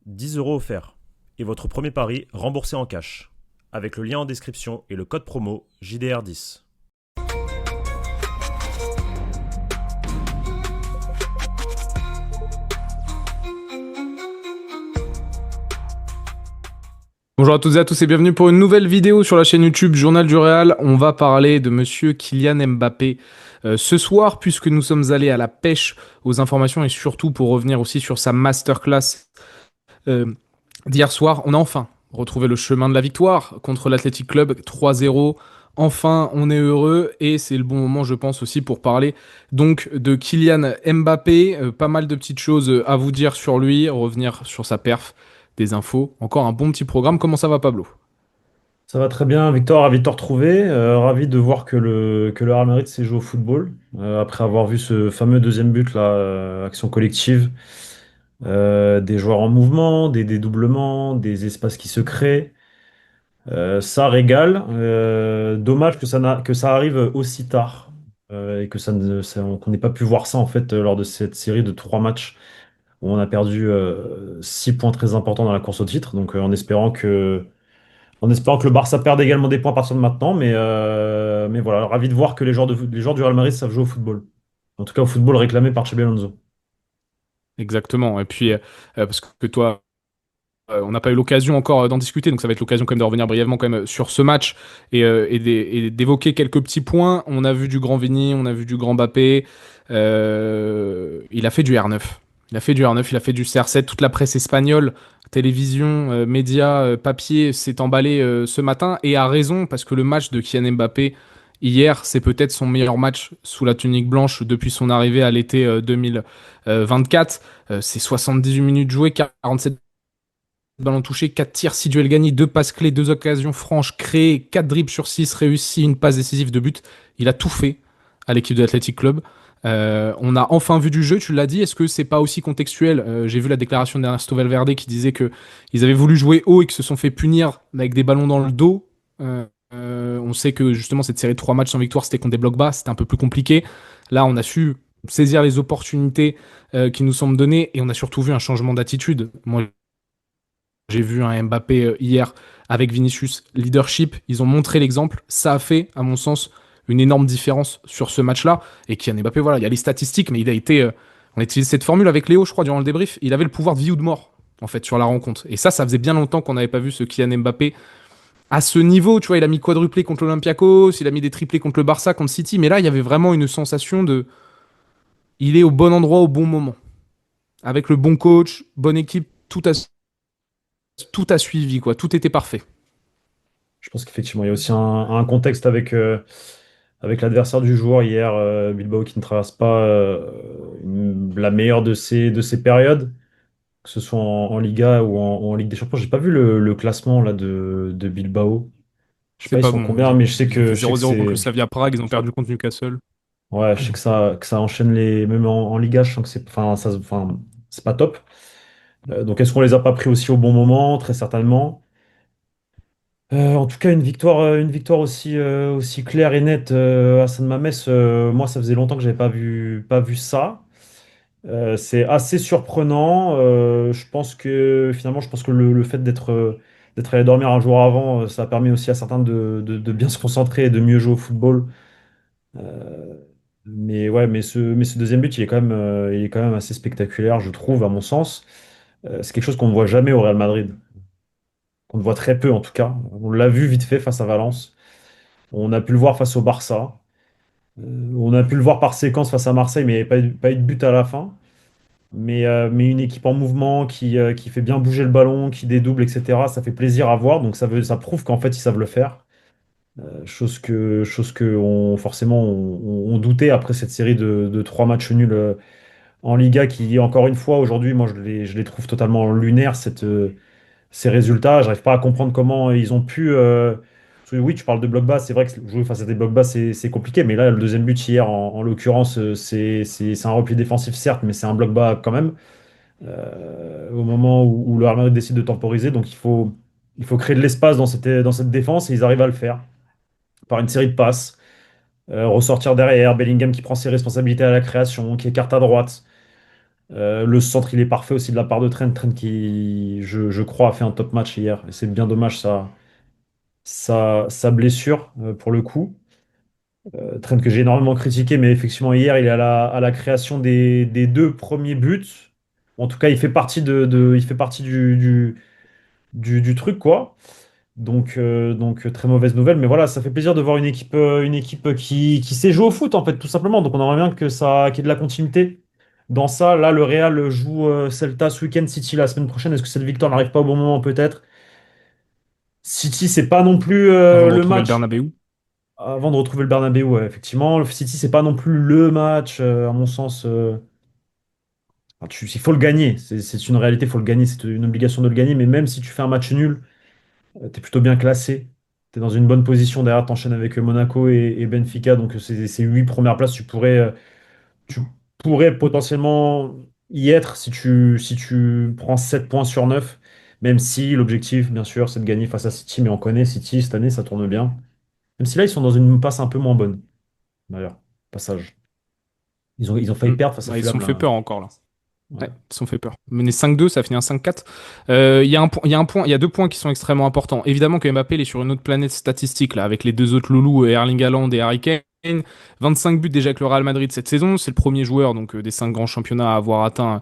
10 € offerts. Et votre premier pari remboursé en cash. Avec le lien en description et le code promo JDR10. Bonjour à toutes et à tous et bienvenue pour une nouvelle vidéo sur la chaîne YouTube Journal du Real. On va parler de monsieur Kylian Mbappé ce soir puisque nous sommes allés à la pêche aux informations et surtout pour revenir aussi sur sa masterclass euh, d'hier soir. On a enfin retrouvé le chemin de la victoire contre l'Athletic Club 3-0. Enfin, on est heureux et c'est le bon moment, je pense, aussi pour parler donc de Kylian Mbappé. Pas mal de petites choses à vous dire sur lui, revenir sur sa perf, des infos. Encore un bon petit programme. Comment ça va, Pablo? Ça va très bien, Victor, ravi de te retrouver. Ravi de voir que le Real Madrid s'est joué au football. Après avoir vu ce fameux deuxième but, là, action collective. Des joueurs en mouvement, des dédoublements, des espaces qui se créent. Ça régale. Dommage que ça arrive aussi tard. Et que qu'on n'ait pas pu voir ça en fait lors de cette série de 3 matchs où on a perdu 6 points très importants dans la course au titre. Donc en espérant que le Barça perde également des points à partir de maintenant, mais voilà, ravi de voir que les joueurs du Real Madrid savent jouer au football. En tout cas, au football réclamé par Xabi Alonso. Exactement. Et puis, parce que toi, on n'a pas eu l'occasion encore d'en discuter, donc ça va être l'occasion quand même de revenir brièvement quand même sur ce match et d'évoquer quelques petits points. On a vu du grand Vini, on a vu du grand Mbappé. Il a fait du R9. Il a fait du R9, il a fait du CR7. Toute la presse espagnole, télévision, médias, papier s'est emballé ce matin et a raison parce que le match de Kylian Mbappé hier, c'est peut-être son meilleur match sous la tunique blanche depuis son arrivée à l'été 2024. C'est 78 minutes jouées, 47 ballons touchés, 4 tirs, 6 duels gagnés, 2 passes clés, 2 occasions franches créées, 4 dribbles sur 6 réussis, une passe décisive de but. Il a tout fait à l'équipe de l'Athletic Club. On a enfin vu du jeu, tu l'as dit. Est-ce que c'est pas aussi contextuel? J'ai vu la déclaration d'Ernesto Valverde qui disait que ils avaient voulu jouer haut et qu'ils se sont fait punir avec des ballons dans le dos. On sait que justement cette série de 3 matchs sans victoire, c'était contre des blocs bas, c'était un peu plus compliqué. Là, on a su saisir les opportunités qui nous semblent données et on a surtout vu un changement d'attitude. Moi, j'ai vu un Mbappé hier avec Vinicius leadership. Ils ont montré l'exemple. Ça a fait, à mon sens, une énorme différence sur ce match-là. Et Kylian Mbappé, voilà, il y a les statistiques, mais il a été. On a utilisé cette formule avec Léo, je crois, durant le débrief. Il avait le pouvoir de vie ou de mort, en fait, sur la rencontre. Et ça faisait bien longtemps qu'on n'avait pas vu ce Kylian Mbappé à ce niveau. Tu vois, il a mis quadruplé contre l'Olympiakos, il a mis des triplés contre le Barça, contre City. Mais là, il y avait vraiment une sensation de. Il est au bon endroit au bon moment. Avec le bon coach, bonne équipe, tout a suivi, quoi. Tout était parfait. Je pense qu'effectivement, il y a aussi un contexte avec l'adversaire du joueur hier, Bilbao, qui ne traverse pas la meilleure de ses périodes, que ce soit en Liga ou en Ligue des Champions. J'ai pas vu le classement là, de Bilbao. Je sais C'est pas, ils pas sont bon. combien, mais je sais Ils ont que, fait je sais que 0-0 contre le c'est. Slavia Prague, ils ont perdu contre Newcastle. Ouais, je sais que ça enchaîne les. Même en Liga, je sens que c'est. Enfin, c'est pas top. Donc, est-ce qu'on les a pas pris aussi au bon moment? Très certainement. En tout cas, une victoire aussi claire et nette à San Mamés. Moi, ça faisait longtemps que j'avais pas vu ça. C'est assez surprenant. Je pense que le fait d'être allé dormir un jour avant, ça a permis aussi à certains de bien se concentrer et de mieux jouer au football. Euh, mais ouais, mais ce deuxième but, il est quand même assez spectaculaire, je trouve, à mon sens. C'est quelque chose qu'on ne voit jamais au Real Madrid, qu'on ne voit très peu en tout cas. On l'a vu vite fait face à Valence. On a pu le voir face au Barça. On a pu le voir par séquence face à Marseille, mais il n'y avait pas eu de but à la fin. Mais une équipe en mouvement qui fait bien bouger le ballon, qui dédouble, etc., ça fait plaisir à voir. Donc ça prouve qu'en fait, ils savent le faire. Chose que forcément on doutait après cette série de 3 matchs nuls en Liga qui, encore une fois, aujourd'hui, moi, je les trouve totalement lunaires, ces résultats. J'arrive pas à comprendre comment ils ont pu. Parce que oui, tu parles de bloc bas, c'est vrai que jouer face à des blocs bas, c'est compliqué. Mais là, le deuxième but hier, en l'occurrence, c'est un repli défensif, certes, mais c'est un bloc bas quand même. Au moment où le Real Madrid décide de temporiser. Donc il faut créer de l'espace dans cette défense et ils arrivent à le faire par une série de passes. Ressortir derrière, Bellingham qui prend ses responsabilités à la création, qui écarte à droite. Le centre, il est parfait aussi de la part de Trent. Trent qui, je crois, a fait un top match hier. Et c'est bien dommage sa blessure pour le coup. Trent que j'ai énormément critiqué, mais effectivement, hier, il est à la création des deux premiers buts. En tout cas, il fait partie il fait partie du truc, quoi. Donc, très mauvaise nouvelle. Mais voilà, ça fait plaisir de voir une équipe qui sait jouer au foot, en fait, tout simplement. Donc, on aimerait bien qu'il y ait de la continuité dans ça. Là, le Real joue Celta ce week-end, City la semaine prochaine. Est-ce que cette victoire n'arrive pas au bon moment, peut-être? City, c'est pas non plus Avant de le retrouver le match. Bernabéu. Avant de retrouver le Bernabéu, ouais, effectivement. Le City, c'est pas non plus le match, à mon sens. Enfin, il faut le gagner. C'est une réalité, il faut le gagner. C'est une obligation de le gagner. Mais même si tu fais un match nul, tu es plutôt bien classé. Tu es dans une bonne position. Derrière, tu enchaînes avec Monaco et Benfica. Donc, ces 8 premières places, tu pourrais potentiellement y être si tu prends 7 points sur 9. Même si l'objectif, bien sûr, c'est de gagner face à City. Mais on connaît City, cette année, ça tourne bien. Même si là, ils sont dans une passe un peu moins bonne, d'ailleurs. Passage. Ils ont failli Mm. perdre face à Ouais, ils se Fulham, sont fait là. peur encore là. Ouais. Ouais, ils se sont fait peur. Mené 5-2, ça finit un 5-4. Il y a un, il y a un point, il y a deux points qui sont extrêmement importants. Évidemment que Mbappé il est sur une autre planète statistique là, avec les deux autres loulous, Erling Haaland et Harry Kane. 25 buts déjà avec le Real Madrid cette saison. C'est le premier joueur donc des 5 grands championnats à avoir atteint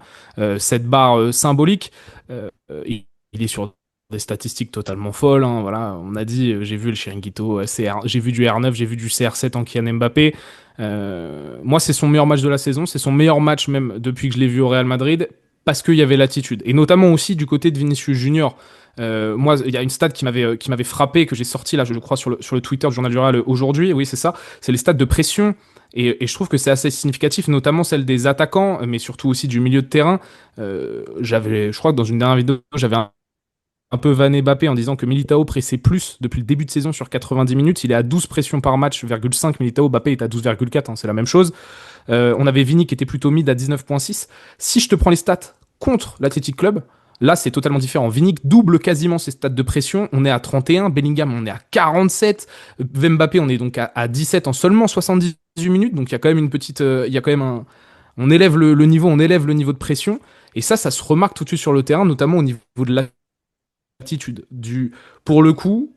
cette barre symbolique. Il est sur des statistiques totalement folles, hein, voilà, on a dit, j'ai vu le Chiringuito, j'ai vu du R9, j'ai vu du CR7 en Kylian Mbappé. Moi, c'est son meilleur match de la saison, c'est son meilleur match même depuis que je l'ai vu au Real Madrid, parce qu'il y avait l'attitude. Et notamment aussi du côté de Vinicius Junior. Moi, il y a une stat qui m'avait frappé, que j'ai sorti là, je crois, sur le Twitter du Journal du Real aujourd'hui. Oui, c'est ça. C'est les stats de pression. Et je trouve que c'est assez significatif, notamment celle des attaquants, mais surtout aussi du milieu de terrain. Je crois que dans une dernière vidéo, j'avais un peu vanné Mbappé en disant que Militao pressait plus depuis le début de saison sur 90 minutes. Il est à 12 pressions par match, 5. Militao, Mbappé est à 12,4, hein, c'est la même chose. On avait Vini qui était plutôt mid à 19,6. Si je te prends les stats contre l'Athletic Club, là c'est totalement différent. Vini double quasiment ses stats de pression. On est à 31, Bellingham on est à 47, Mbappé on est donc à 17 en seulement 78 minutes. Donc il y a quand même une petite, il y a quand même on élève le niveau, on élève le niveau de pression. Et ça se remarque tout de suite sur le terrain, notamment au niveau de l'attitude. Pour le coup,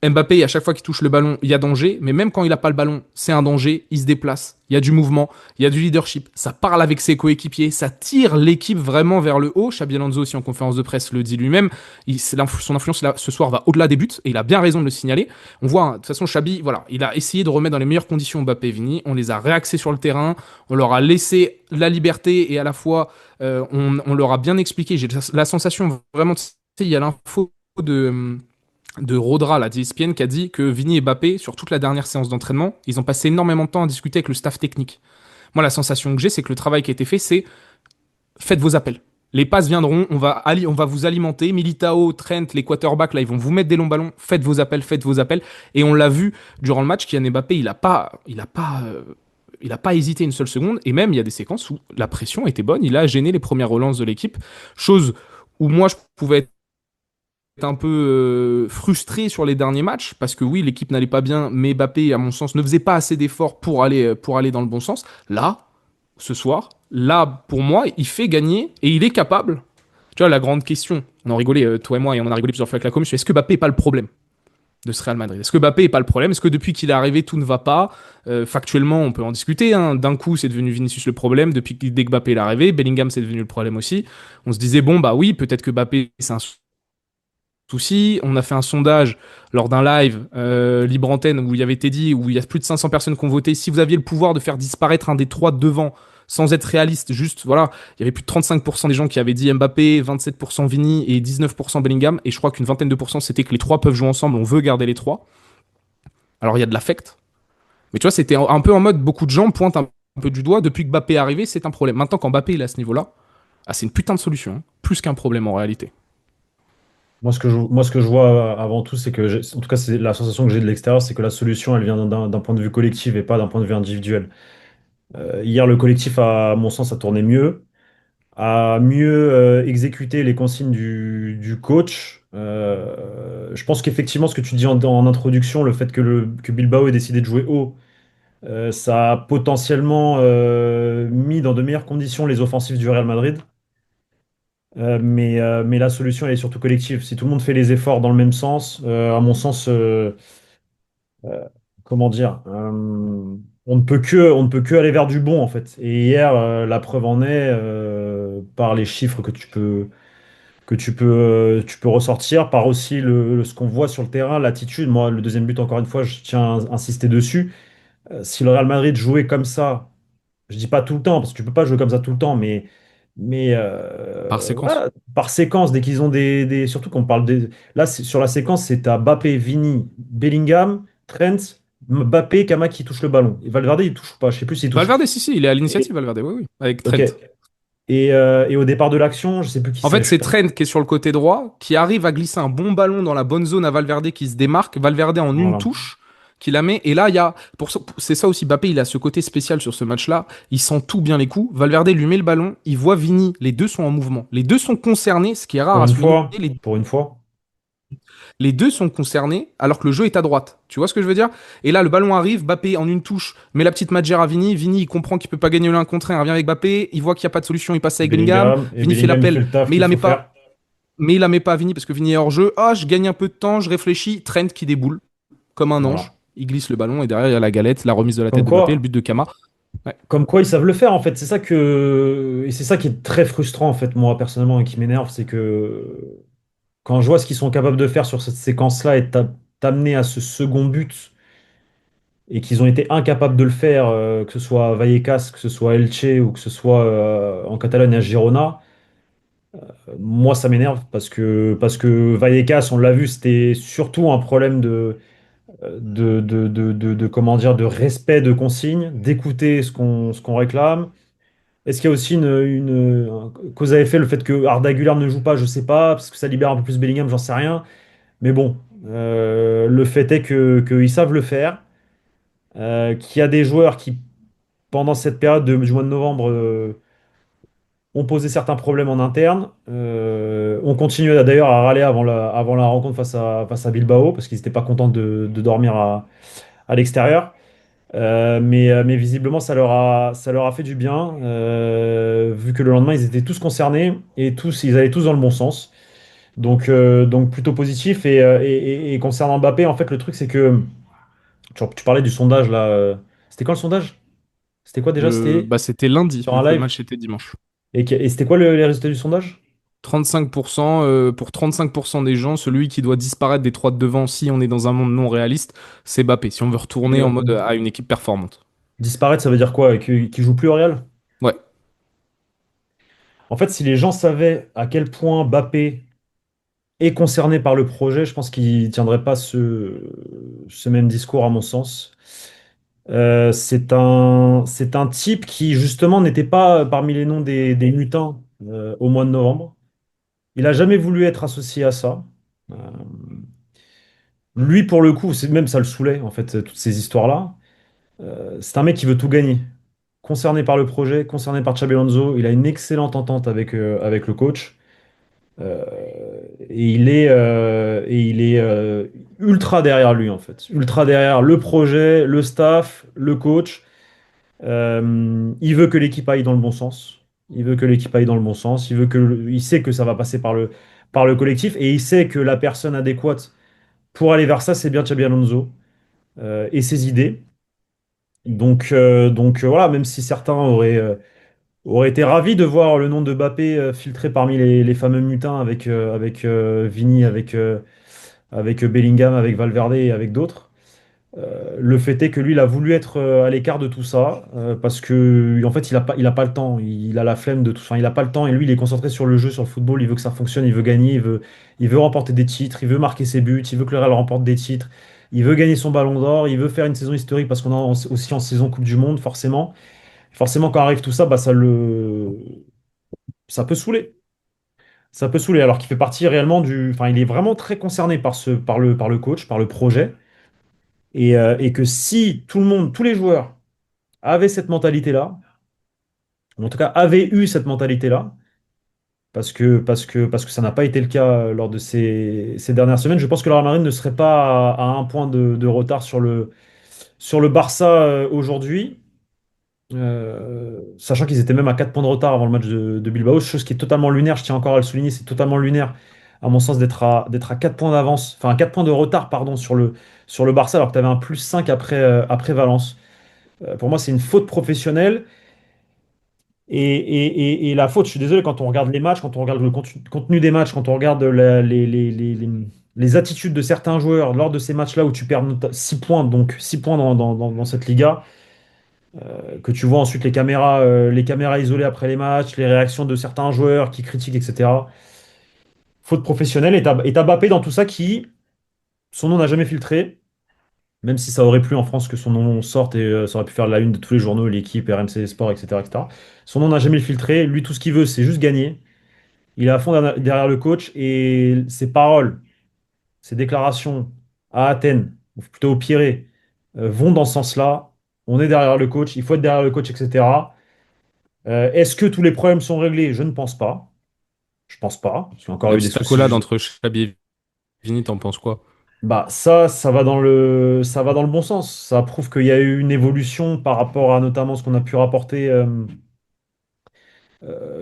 Mbappé, à chaque fois qu'il touche le ballon, il y a danger, mais même quand il n'a pas le ballon, c'est un danger, il se déplace, il y a du mouvement, il y a du leadership, ça parle avec ses coéquipiers, ça tire l'équipe vraiment vers le haut. Xabi Alonso aussi en conférence de presse le dit lui-même, son influence là, ce soir va au-delà des buts, et il a bien raison de le signaler. On voit, hein, de toute façon, Xabi, voilà, il a essayé de remettre dans les meilleures conditions Mbappé et Vini, on les a réaxés sur le terrain, on leur a laissé la liberté, et à la fois, on leur a bien expliqué, j'ai la sensation vraiment, il y a l'info de Rodra, la d'ESPN, qui a dit que Vini et Mbappé, sur toute la dernière séance d'entraînement, ils ont passé énormément de temps à discuter avec le staff technique. Moi, la sensation que j'ai, c'est que le travail qui a été fait, c'est faites vos appels. Les passes viendront, on va vous alimenter. Militao, Trent, les quarterbacks, là, ils vont vous mettre des longs ballons. Faites vos appels, faites vos appels. Et on l'a vu durant le match, Kylian Mbappé, il a pas hésité une seule seconde. Et même, il y a des séquences où la pression était bonne. Il a gêné les premières relances de l'équipe. Chose où moi, je pouvais être un peu frustré sur les derniers matchs parce que oui, l'équipe n'allait pas bien, mais Mbappé, à mon sens, ne faisait pas assez d'efforts pour aller dans le bon sens. Là, ce soir, là, pour moi, il fait gagner et il est capable. Tu vois, la grande question, on en rigolait, toi et moi, et on en a rigolé plusieurs fois avec la commission, est-ce que Mbappé n'est pas le problème de ce Real Madrid? Est-ce que Mbappé n'est pas le problème? Est-ce que depuis qu'il est arrivé, tout ne va pas? Factuellement, on peut en discuter, hein. D'un coup, c'est devenu Vinicius le problème. Dès que Mbappé est arrivé, Bellingham, c'est devenu le problème aussi. On se disait, bon, bah oui, peut-être que Mbappé, c'est un souci. On a fait un sondage lors d'un live libre antenne où il y avait Teddy, où il y a plus de 500 personnes qui ont voté. Si vous aviez le pouvoir de faire disparaître un des trois devant, sans être réaliste, juste, voilà, il y avait plus de 35% des gens qui avaient dit Mbappé, 27% Vini et 19% Bellingham. Et je crois qu'une vingtaine de pourcents, c'était que les trois peuvent jouer ensemble, on veut garder les trois. Alors il y a de l'affect. Mais tu vois, c'était un peu en mode, beaucoup de gens pointent un peu du doigt, depuis que Mbappé est arrivé, c'est un problème. Maintenant, quand Mbappé est à ce niveau-là, ah, c'est une putain de solution, hein. Plus qu'un problème en réalité. Moi, ce que je vois avant tout, c'est que, en tout cas, c'est la sensation que j'ai de l'extérieur, c'est que la solution, elle vient d'un point de vue collectif et pas d'un point de vue individuel. Hier, le collectif, à mon sens, a tourné mieux, a mieux exécuté les consignes du coach. Je pense qu'effectivement, ce que tu dis en introduction, le fait que Bilbao ait décidé de jouer haut, Ça a potentiellement mis dans de meilleures conditions les offensives du Real Madrid. Mais la solution, elle est surtout collective. Si tout le monde fait les efforts dans le même sens, à mon sens, euh, comment dire, on ne peut que aller vers du bon, en fait. Et hier, la preuve en est par les chiffres que tu peux ressortir, par aussi ce qu'on voit sur le terrain, l'attitude. Moi, le deuxième but, encore une fois, je tiens à insister dessus. Si le Real Madrid jouait comme ça, je dis pas tout le temps, parce que tu peux pas jouer comme ça tout le temps, Par séquence. voilà, par séquence, dès qu'ils ont surtout qu'on parle des. Là, sur la séquence, c'est à Mbappé, Vini, Bellingham, Trent, Mbappé, Kama qui touche le ballon. Et Valverde, il touche pas, je sais plus s'il touche. Valverde, si, si, il est à l'initiative, Et- Valverde, oui, oui, avec ok. Trent. Et au départ de l'action, je sais plus qui En c'est, fait, je c'est crois. Trent qui est sur le côté droit, qui arrive à glisser un bon ballon dans la bonne zone à Valverde qui se démarque. Valverde en une Voilà. touche, qui la met. Et là, il y a. C'est ça aussi, Mbappé, il a ce côté spécial sur ce match-là. Il sent tout bien les coups. Valverde lui met le ballon, il voit Vini. Les deux sont en mouvement. Les deux sont concernés, ce qui est rare Pour à une souligner. fois, pour une fois. Les deux sont concernés alors que le jeu est à droite. Tu vois ce que je veux dire? Et là, le ballon arrive, Bappé en une touche met la petite Madjer à Vini. Vini, il comprend qu'il peut pas gagner l'un contre un, il revient avec Bappé. Il voit qu'il n'y a pas de solution, il passe avec Bellingham. Et Vini fait Bellingham, il fait l'appel, le taf mais il qu'il la met faut pas. faire. Mais il la met pas à Vini parce que Vini est hors jeu. Ah, je gagne un peu de temps, je réfléchis. Trent qui déboule comme un ange. Voilà. Il glisse le ballon et derrière il y a la galette, la remise de la Comme tête de Bappé, le quoi, but de Kama. Ouais. Comme quoi ils savent le faire en fait. Et c'est ça qui est très frustrant en fait, moi personnellement, et qui m'énerve, c'est que quand je vois ce qu'ils sont capables de faire sur cette séquence-là et t'amener à ce second but et qu'ils ont été incapables de le faire, que ce soit à Vallecas, que ce soit à Elche ou que ce soit en Catalogne à Girona, moi ça m'énerve parce que Vallecas, on l'a vu, c'était surtout un problème comment dire, de respect de consignes, d'écouter ce qu'on réclame. Est-ce qu'il y a aussi cause à effet le fait que Arda Güler ne joue pas, je sais pas, parce que ça libère un peu plus Bellingham, j'en sais rien. Mais bon, le fait est qu'ils savent le faire, qu'il y a des joueurs qui, pendant cette période du mois de novembre, ont posé certains problèmes en interne. On continue d'ailleurs à râler avant la rencontre face à Bilbao, parce qu'ils n'étaient pas contents de dormir à l'extérieur. Mais visiblement, ça leur a fait du bien, vu que le lendemain, ils étaient tous concernés et ils allaient tous dans le bon sens. Donc plutôt positif. Et concernant Mbappé, en fait, le truc, c'est que tu parlais du sondage là. C'était quoi le sondage? C'était quoi déjà? C'était Bah, c'était lundi, sur vu un que le live. match était dimanche. Et c'était quoi les résultats du sondage? 35%, pour 35% des gens, celui qui doit disparaître des trois de devant si on est dans un monde non réaliste, c'est Mbappé, si on veut retourner Et, en mode à une équipe performante. disparaître, ça veut dire quoi? Qu'il joue plus au Real? Ouais, En fait, si les gens savaient à quel point Mbappé est concerné par le projet, je pense qu'il ne tiendrait pas ce même discours, à mon sens. C'est un type qui, justement, n'était pas parmi les noms des mutins au mois de novembre. Il n'a jamais voulu être associé à ça. Euh, Lui, pour le coup, c'est même ça le saoulait, en fait, toutes ces histoires-là. C'est un mec qui veut tout gagner. Concerné par le projet, concerné par Xabi Alonso, il a une excellente entente avec le coach. Euh, et il est ultra derrière lui, en fait. Ultra derrière le projet, le staff, le coach. Il veut que l'équipe aille dans le bon sens. Il veut que l'équipe aille dans le bon sens. Il sait que ça va passer par le collectif et il sait que la personne adéquate pour aller vers ça, c'est bien Xabi Alonso et ses idées. Voilà, même si certains auraient été ravis de voir le nom de Mbappé filtré parmi les fameux mutins avec Vini, avec Bellingham, avec Valverde et avec d'autres. Le fait est que lui, il a voulu être à l'écart de tout ça parce que en fait, il a pas le temps, il a la flemme de tout ça, il a pas le temps et lui, il est concentré sur le jeu, sur le football, il veut que ça fonctionne, il veut gagner, il veut remporter des titres, il veut marquer ses buts, il veut que le Real remporte des titres, il veut gagner son Ballon d'Or, il veut faire une saison historique parce qu'on est aussi en saison Coupe du Monde, forcément. Forcément, quand arrive tout ça, bah, ça peut saouler. Ça peut saouler alors qu'il fait partie réellement enfin, il est vraiment très concerné par le coach, par le projet et que si tout le monde, tous les joueurs avaient cette mentalité-là, ou en tout cas avaient eu cette mentalité-là, parce que ça n'a pas été le cas lors de ces dernières semaines, je pense que le Real Madrid ne serait pas à un point de retard Sur le Barça aujourd'hui, sachant qu'ils étaient même à 4 points de retard avant le match de Bilbao, chose qui est totalement lunaire, je tiens encore à le souligner, c'est totalement lunaire, à mon sens, d'être à 4 points d'avance, enfin 4 points de retard, pardon, sur le Barça, alors que tu avais un +5 après Valence. Pour moi, c'est une faute professionnelle. Et la faute, je suis désolé, quand on regarde les matchs, quand on regarde le contenu des matchs, quand on regarde les attitudes de certains joueurs lors de ces matchs-là où tu perds 6 points, donc 6 points dans cette Liga, que tu vois ensuite les caméras isolées après les matchs, les réactions de certains joueurs qui critiquent, etc. Faute professionnelle, et t'as Mbappé dans tout ça qui, son nom n'a jamais filtré, même si ça aurait plu en France que son nom sorte et ça aurait pu faire la une de tous les journaux, l'équipe, RMC Sport, etc., etc. Son nom n'a jamais filtré. Lui, tout ce qu'il veut, c'est juste gagner. Il est à fond derrière le coach et ses paroles, ses déclarations à Athènes, ou plutôt au Pirée, vont dans ce sens-là. On est derrière le coach, il faut être derrière le coach, etc. Est-ce que tous les problèmes sont réglés? Je ne pense pas. Je pense pas. Parce qu'il y a encore La eu des petite soucis. accolade entre Xabi et Vini, t'en penses quoi? Bah ça va dans le bon sens. Ça prouve qu'il y a eu une évolution par rapport à notamment ce qu'on a pu rapporter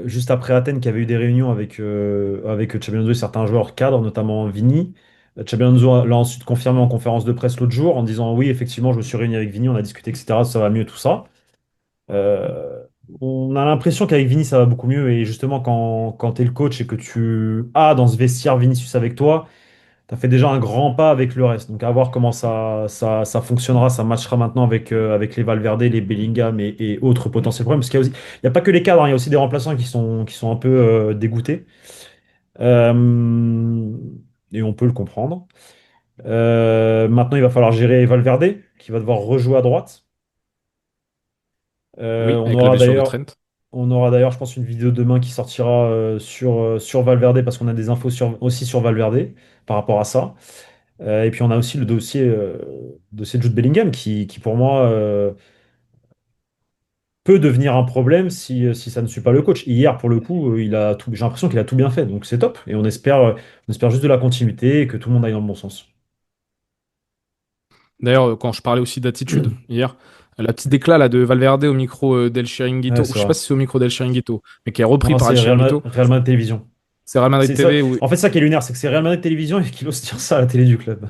juste après Athènes, qui avait eu des réunions avec Xabi Alonso et certains joueurs cadres, notamment Vini. Xabi Alonso l'a ensuite confirmé en conférence de presse l'autre jour en disant oui, effectivement, je me suis réuni avec Vini, on a discuté, etc. Ça va mieux, tout ça. Euh, on a l'impression qu'avec Vini, ça va beaucoup mieux. Et justement, quand tu es le coach et que tu as dans ce vestiaire Vinicius avec toi, tu as fait déjà un grand pas avec le reste. Donc, à voir comment ça fonctionnera, ça matchera maintenant avec les Valverde, les Bellingham et autres potentiels problèmes. Parce qu'il y a pas que les cadres, hein, il y a aussi des remplaçants qui sont un peu dégoûtés. Euh, et on peut le comprendre. Maintenant, il va falloir gérer Valverde, qui va devoir rejouer à droite. Euh, Oui, on avec la aura blessure de d'ailleurs Trent. On aura d'ailleurs, je pense, une vidéo demain qui sortira sur Valverde parce qu'on a des infos aussi sur Valverde par rapport à ça. Et puis on a aussi le dossier de Jude Bellingham qui pour moi, peut devenir un problème si ça ne suit pas le coach. Hier, pour le coup, j'ai l'impression qu'il a tout bien fait, donc c'est top. Et on espère juste de la continuité et que tout le monde aille dans le bon sens. D'ailleurs, quand je parlais aussi d'attitude hier, la petite déclat là, de Valverde au micro d'El Ouais, Chiringuito, ou c'est je sais vrai. pas si c'est au micro d'El Chiringuito, mais qui est repris Non, par El c'est Chiringuito, Real Madrid Télévision. c'est Real Madrid C'est ça. TV où En fait, ça qui est lunaire, c'est que c'est Real Madrid Télévision et qu'il ose dire ça à la télé du club.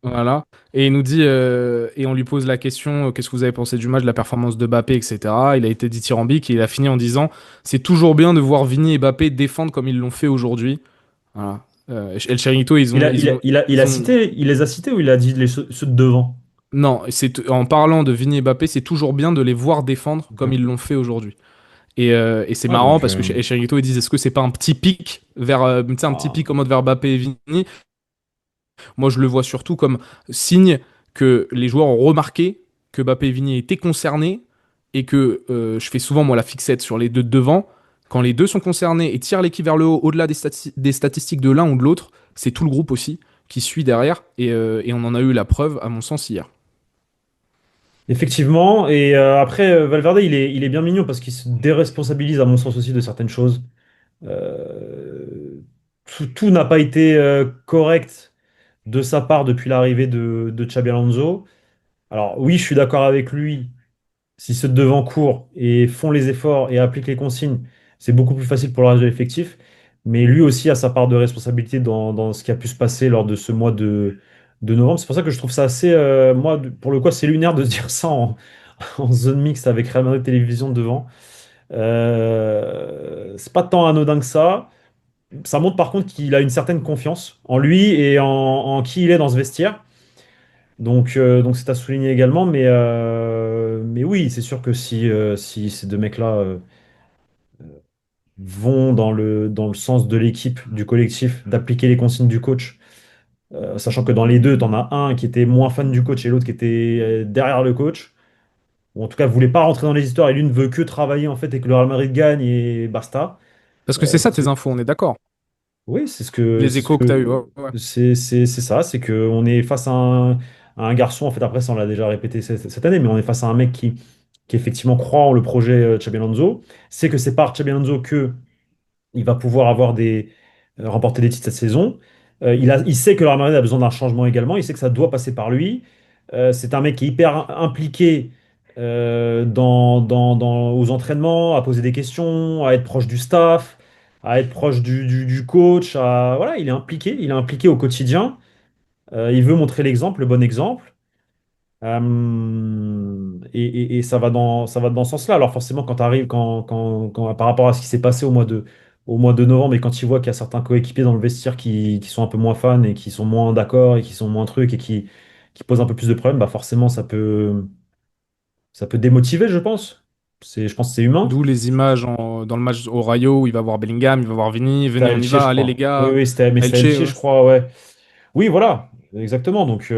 voilà, et il nous dit et on lui pose la question qu'est-ce que vous avez pensé du match, de la performance de Mbappé, etc. Il a été dithyrambique et il a fini en disant c'est toujours bien de voir Vini et Mbappé défendre comme ils l'ont fait aujourd'hui. Voilà. El Chiringuito, ils Il ont a, il ils a, ont il a, il ils a ont cité, il les a cités ou il a dit ceux de devant? non, en parlant de Vini et Mbappé, c'est toujours bien de les voir défendre comme Ok. ils l'ont fait aujourd'hui. Et c'est Ouais, marrant donc, parce que chez Chiringuito, ils disent est-ce que c'est pas un petit pic vers, tu sais, un petit ah, pic en mode vers Mbappé et Vini? Moi, je le vois surtout comme signe que les joueurs ont remarqué que Mbappé et Vini étaient concernés et que je fais souvent moi la fixette sur les deux de devant. Quand les deux sont concernés et tirent l'équipe vers le haut, au-delà des statistiques de l'un ou de l'autre, c'est tout le groupe aussi qui suit derrière et on en a eu la preuve, à mon sens, hier. effectivement. Et après, Valverde, il est bien mignon parce qu'il se déresponsabilise, à mon sens aussi, de certaines choses. Tout n'a pas été correct de sa part depuis l'arrivée de Xabi Alonso. Alors oui, je suis d'accord avec lui. Si ceux de devant courent et font les efforts et appliquent les consignes, c'est beaucoup plus facile pour le reste de l'effectif. Mais lui aussi a sa part de responsabilité dans ce qui a pu se passer lors de ce mois de novembre. C'est pour ça que je trouve ça assez, moi, pour le coup, c'est lunaire de se dire ça en zone mixte avec Real Madrid Télévision devant. C'est pas tant anodin que ça. Ça montre par contre qu'il a une certaine confiance en lui et en qui il est dans ce vestiaire. Donc c'est à souligner également, mais oui, c'est sûr que si ces deux mecs-là vont dans le sens de l'équipe, du collectif, d'appliquer les consignes du coach, sachant que dans les deux, tu en as un qui était moins fan du coach et l'autre qui était derrière le coach, ou en tout cas voulait pas rentrer dans les histoires et l'une veut que travailler en fait et que le Real Madrid gagne et basta. Parce que c'est ça Parce que tes infos, on est d'accord. oui, c'est ce que Les c'est ce échos que tu as eu. que Ouais, ouais. c'est ça, c'est que on est face à un garçon. En fait, après ça on l'a déjà répété cette année, mais on est face à un mec qui effectivement croit en le projet Xabi Alonso, sait que c'est par Xabi Alonso que il va pouvoir avoir remporter des titres cette saison. Il sait que le Real Madrid a besoin d'un changement également. Il sait que ça doit passer par lui. C'est un mec qui est hyper impliqué aux entraînements, à poser des questions, à être proche du staff, à être proche du coach. Voilà, il est impliqué au quotidien. Il veut montrer l'exemple, le bon exemple. Et ça va dans ce sens-là. Alors forcément, quand tu arrives, par rapport à ce qui s'est passé au mois de novembre, et quand tu vois qu'il y a certains coéquipiers dans le vestiaire qui sont un peu moins fans et qui sont moins d'accord et qui sont moins trucs et qui posent un peu plus de problèmes, bah forcément, ça peut démotiver, je pense. Je pense que c'est humain. D'où les images dans le match au Rayo où il va voir Bellingham, il va voir Vini, C'était venez, à on y Elche, je va, allez les crois. Oui, gars. oui, c'était à Elche, Elche, ouais. je crois, ouais. Oui, voilà, exactement. Donc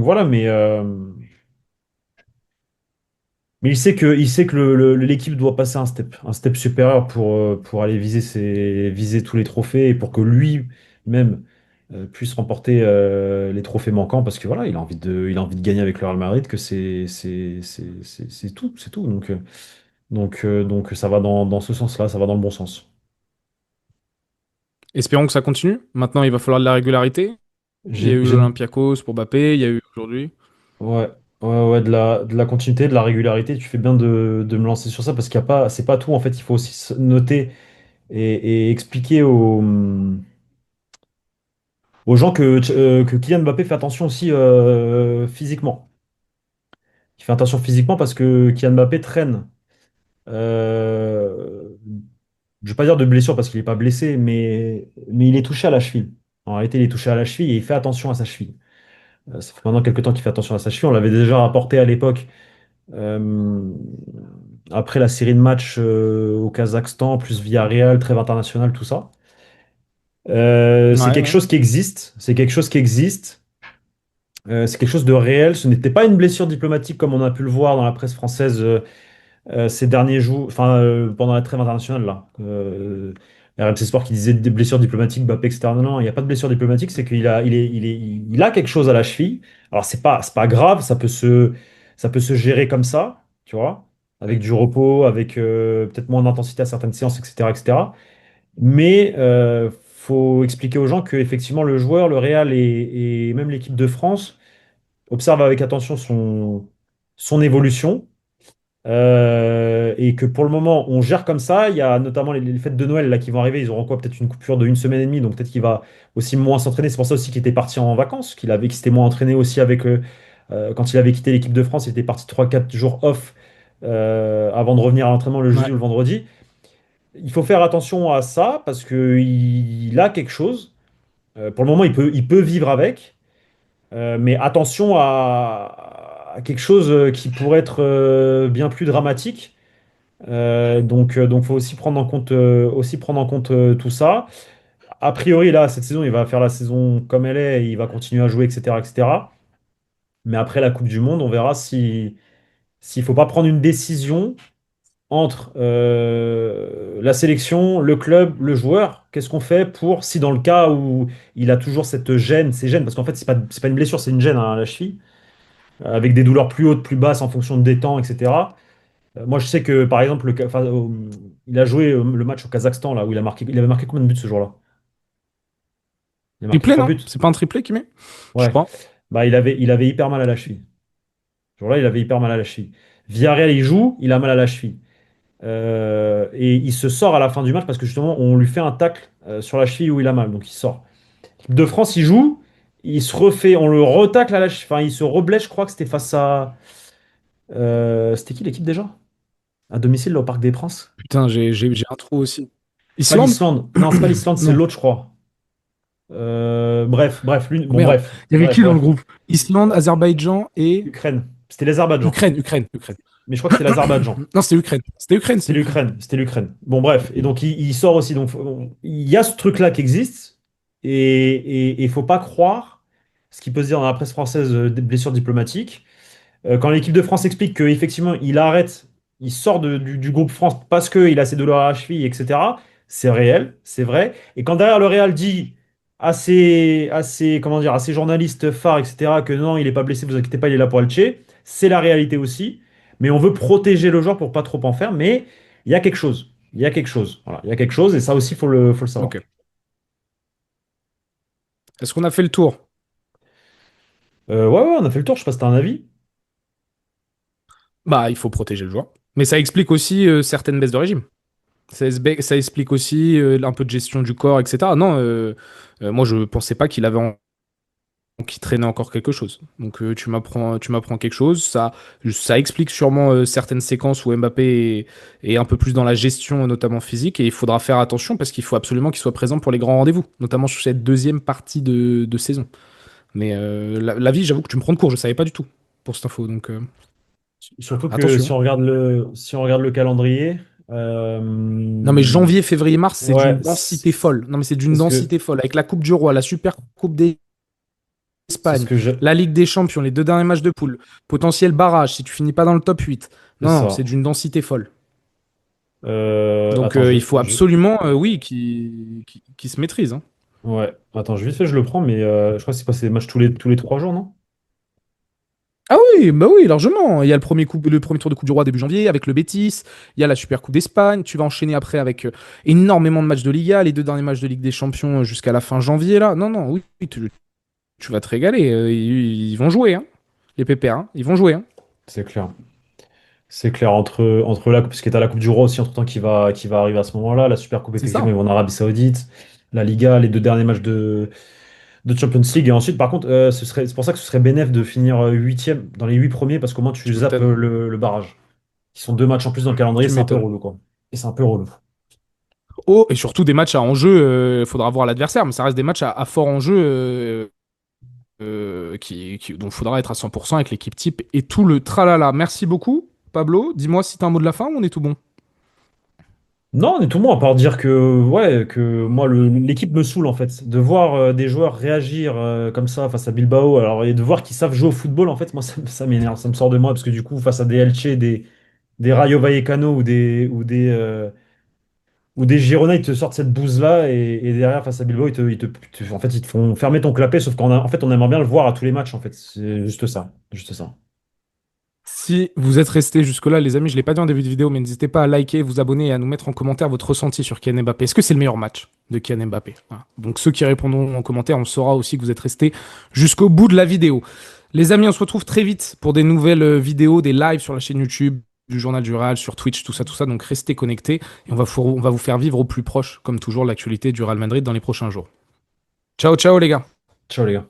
voilà, mais il sait que l'équipe doit passer un step supérieur pour aller viser tous les trophées et pour que lui-même puisse remporter les trophées manquants parce que voilà, il a envie de gagner avec le Real Madrid, que c'est tout. Donc ça va dans ce sens-là, ça va dans le bon sens. Espérons que ça continue. Maintenant, il va falloir de la régularité. Il y a J'ai, eu j'ai- l'Olympiakos pour Mbappé, il y a eu aujourd'hui. ouais, ouais, de la continuité, de la régularité. Tu fais bien de me lancer sur ça parce qu'il y a pas, c'est pas tout. En fait, il faut aussi noter et expliquer aux gens que Kylian Mbappé fait attention aussi physiquement. Il fait attention physiquement parce que Kylian Mbappé traîne. euh, je ne vais pas dire de blessure parce qu'il n'est pas blessé, mais il est touché à la cheville. En réalité, il est touché à la cheville et il fait attention à sa cheville. Ça fait maintenant quelques temps qu'il fait attention à sa cheville. On l'avait déjà rapporté à l'époque, euh, après la série de matchs au Kazakhstan, plus Villarreal, trêve internationale, tout ça. C'est Ouais, quelque ouais. chose qui existe. C'est quelque chose qui existe. C'est quelque chose de réel. Ce n'était pas une blessure diplomatique comme on a pu le voir dans la presse française ces derniers jours, enfin pendant la trêve internationale là. RMC Sport qui disait des blessures diplomatiques, Mbappé, etc. Non, non, il n'y a pas de blessure diplomatique, c'est il a quelque chose à la cheville. Alors c'est pas grave, ça peut se gérer comme ça, tu vois, avec du repos, avec peut-être moins d'intensité à certaines séances, etc., etc. Mais faut expliquer aux gens que effectivement le joueur, le Real et même l'équipe de France observe avec attention son évolution et que pour le moment on gère comme ça. Il y a notamment les fêtes de Noël là qui vont arriver. Ils auront quoi? Peut-être une coupure de une semaine et demie, donc peut-être qu'il va aussi moins s'entraîner. C'est pour ça aussi qu'il était parti en vacances, qu'il s'était moins entraîné aussi avec quand il avait quitté l'équipe de France. Il était parti 3 4 jours off avant de revenir à l'entraînement le jeudi Ouais. ou le vendredi. Il faut faire attention à ça parce que il a quelque chose. Pour le moment, il peut vivre avec. Mais attention à quelque chose qui pourrait être bien plus dramatique. Donc, faut aussi prendre en compte tout ça. A priori, là, cette saison, il va faire la saison comme elle est, et il va continuer à jouer, etc., etc. Mais après la Coupe du Monde, on verra s'il faut pas prendre une décision entre la sélection, le club, le joueur. Qu'est-ce qu'on fait pour, si dans le cas où il a toujours cette gêne, ces gènes, parce qu'en fait, c'est pas une blessure, c'est une gêne à la cheville avec des douleurs plus hautes, plus basses en fonction des temps, etc. Moi, je sais que, par exemple, il a joué le match au Kazakhstan, là, où il avait marqué combien de buts ce jour-là? Il a marqué Triplé, 3 non? buts. C'est pas un triplé qu'il met? Je Ouais. crois. Bah, il avait hyper mal à la cheville. Ce jour-là, il avait hyper mal à la cheville. Villarreal, il joue, il a mal à la cheville. Et il se sort à la fin du match parce que justement, on lui fait un tacle sur la cheville où il a mal. Donc, il sort. L'équipe de France, il joue, il se refait, on le retacle à la cheville. Enfin, il se reblesse, je crois que c'était face à. C'était qui l'équipe déjà? À domicile, là, au Parc des Princes? Putain, j'ai un trou aussi. C'est pas Islande? l'Islande. Non, c'est pas l'Islande, c'est Non. l'autre, je crois. Oh, Bon, merde. bref, Il y avait bref, qui dans le bref. groupe? Islande, Azerbaïdjan et Ukraine. C'était l'Azerbaïdjan. Ukraine. Mais je crois que c'était l'Azerbaïdjan. Non, c'était Ukraine. C'était Ukraine, C'était c'était Ukraine. l'Ukraine. C'était l'Ukraine. Bon, bref. Et donc, il sort aussi. Donc, il y a ce truc-là qui existe. Et il faut pas croire ce qui peut se dire dans la presse française des blessures diplomatiques. Quand l'équipe de France explique qu'effectivement, il arrête, il sort du groupe France parce qu'il a ses douleurs à la cheville, etc., c'est réel, c'est vrai. Et quand derrière le Real dit comment dire, à ses journalistes phares, etc., que non, il n'est pas blessé, vous inquiétez pas, il est là pour Elche, c'est la réalité aussi. Mais on veut protéger le joueur pour pas trop en faire. Mais il y a quelque chose. Il y a quelque chose. Voilà, il y a quelque chose et ça aussi, faut le savoir. Ok. Est-ce qu'on a fait le tour? Ouais, ouais, on a fait le tour, je sais pas si t'as un avis. Bah, il faut protéger le joueur. Mais ça explique aussi certaines baisses de régime. Ça explique aussi un peu de gestion du corps, etc. Non, moi je pensais pas qu'il avait qu'il traînait encore quelque chose. Donc tu m'apprends quelque chose. Ça explique sûrement certaines séquences où Mbappé est un peu plus dans la gestion, notamment physique. Et il faudra faire attention parce qu'il faut absolument qu'il soit présent pour les grands rendez-vous, notamment sur cette deuxième partie de saison. Mais la vie, j'avoue que tu me prends de court. Je savais pas du tout pour cette info. Donc Surtout que attention. si on regarde le calendrier, Non mais janvier, février, mars, c'est ouais, d'une densité folle. Non mais c'est d'une c'est ce que, densité folle. Avec la Coupe du Roi, la Super Coupe c'est ce d'Espagne, que je, la Ligue des Champions, les deux derniers matchs de poule, potentiel barrage si tu finis pas dans le top 8. c'est Non, non, ça. c'est d'une densité folle. Donc Attends, il faut absolument, oui, qu'il se maîtrise, hein. ouais, attends, vite fait, je le prends, mais je crois que c'est passé des matchs tous les 3 jours, non? Ah oui, bah oui, largement. Il y a le premier tour de Coupe du Roi début janvier avec le Betis. Il y a la Super Coupe d'Espagne. Tu vas enchaîner après avec énormément de matchs de Liga, les deux derniers matchs de Ligue des Champions jusqu'à la fin janvier là. Non, non, oui, tu vas te régaler. Ils vont jouer, hein. Les pépères, hein. Ils vont jouer, hein. C'est clair. C'est clair, entre là, parce que t'as la Coupe du Roi aussi, entre-temps, qui va arriver à ce moment-là. La Super Coupe, C'est effectivement, ça. ils vont en Arabie Saoudite. La Liga, les deux derniers matchs de Champions League. Et ensuite, par contre, c'est pour ça que ce serait bénéf de finir huitième dans les 8 premiers, parce qu'au moins, tu Tu zappes m'étonnes. le barrage. Qui sont 2 matchs en plus dans le calendrier, Tu c'est un peu m'étonnes. relou, quoi. Et c'est un peu relou. Oh, et surtout des matchs à enjeu, il faudra voir l'adversaire, mais ça reste des matchs à fort enjeu dont il faudra être à 100% avec l'équipe type et tout le tralala. Merci beaucoup, Pablo. Dis-moi si t'as un mot de la fin ou on est tout bon. Non, on est tout bon, à part dire que, ouais, que moi, l'équipe me saoule, en fait. De voir des joueurs réagir comme ça face à Bilbao, alors, et de voir qu'ils savent jouer au football, en fait, moi, ça m'énerve, ça me sort de moi, parce que du coup, face à des Elche, des Rayo Vallecano ou des Girona, ils te sortent cette bouse-là, et derrière, face à Bilbao, en fait, ils te font fermer ton clapet, sauf en fait, on aimerait bien le voir à tous les matchs, en fait. C'est juste ça, juste ça. Si vous êtes restés jusque-là, les amis, je l'ai pas dit en début de vidéo, mais n'hésitez pas à liker, vous abonner et à nous mettre en commentaire votre ressenti sur Kylian Mbappé. Est-ce que c'est le meilleur match de Kylian Mbappé? Voilà. Donc ceux qui répondront en commentaire, on saura aussi que vous êtes restés jusqu'au bout de la vidéo. Les amis, on se retrouve très vite pour des nouvelles vidéos, des lives sur la chaîne YouTube du Journal du Real, sur Twitch, tout ça, tout ça. Donc restez connectés et on va vous faire vivre au plus proche, comme toujours, l'actualité du Real Madrid dans les prochains jours. Ciao, ciao les gars. Ciao, les gars.